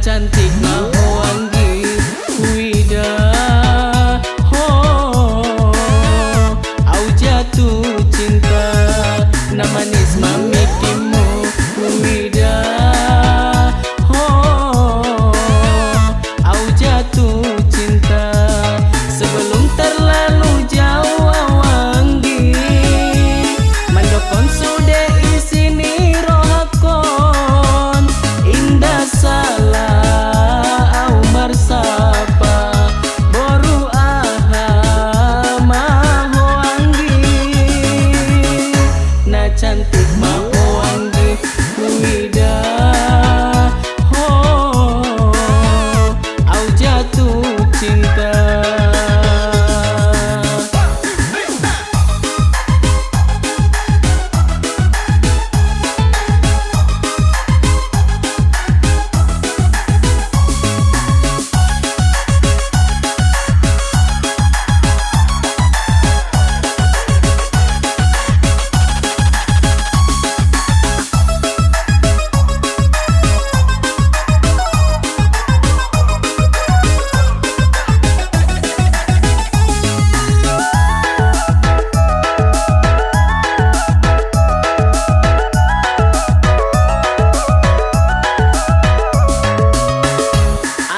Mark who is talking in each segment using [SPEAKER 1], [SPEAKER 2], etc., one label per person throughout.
[SPEAKER 1] cantik mahoanggi wida ho au jatuh cinta na manis mamikimu wida ho au jatuh cinta sebelum terlalu jauh awanggi mandokon sude isini rohakon indah salah au marsapa boru aha mahoanggi na cantik mahoanggi wida ho au jatuh cinta.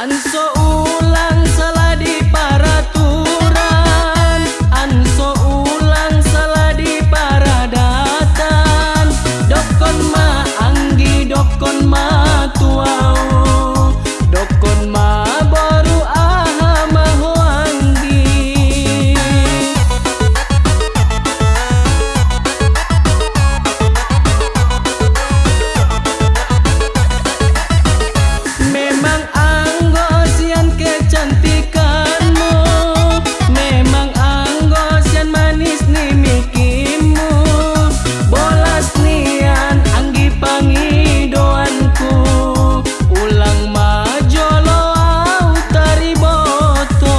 [SPEAKER 1] Anso ulang salah di paraturan, anso ulang salah di paradatan. Dokon ma anggi, dokon ma tuau, dokon ma boru aha mahoanggi. Memang anggosian kecantikanmu, memang anggosian manis ni mikimu, bolas nian anggi pangidoanku, ulang majolo au tariboto,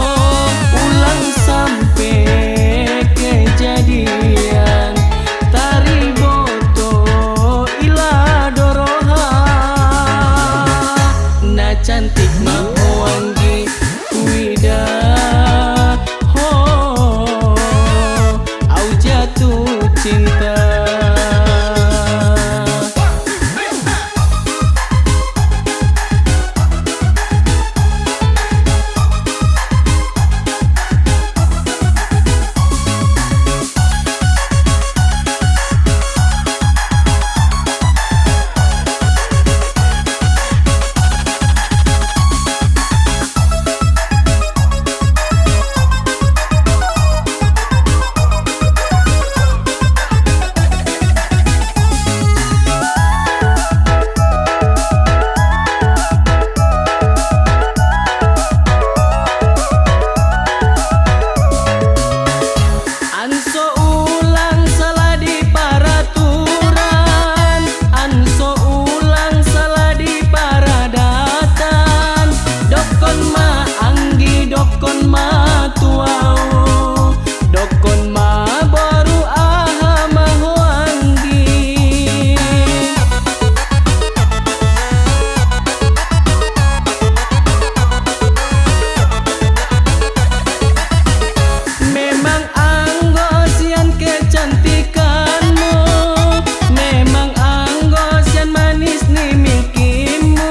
[SPEAKER 1] ulang sampai kejadian tariboto ila doroha na cantik mahoanggi wida ho au jatuh cinta. Anso ulang salah di paraturan, anso ulang salah di paradatan. Dokon ma anggi, dokon ma tuau, dokon ma boru aha mahoanggi. Memang anggosian kecantikanmu, memang anggosian manis ni mikimu,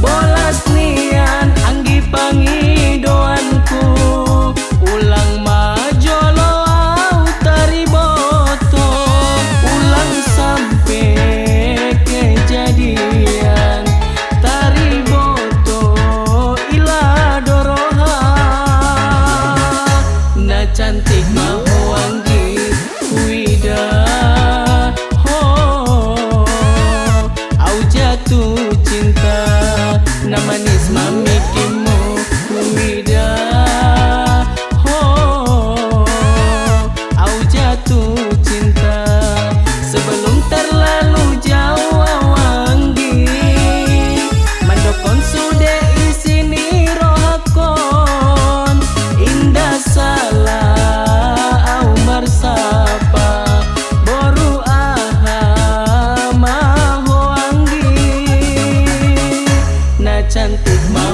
[SPEAKER 1] bolas nian anggi pangidoanku, ulang majolo au tariboto, ulang sampai kejadian tariboto ila doroha na cantik mahoanggi wida ho au jatuh cinta na manis mamikimu wida ho au jatuh cinta sebelum terlalu jauh awanggi mandokon sude isini rohakon indah salah au marsapa boru aha mahoanggi na cantik mau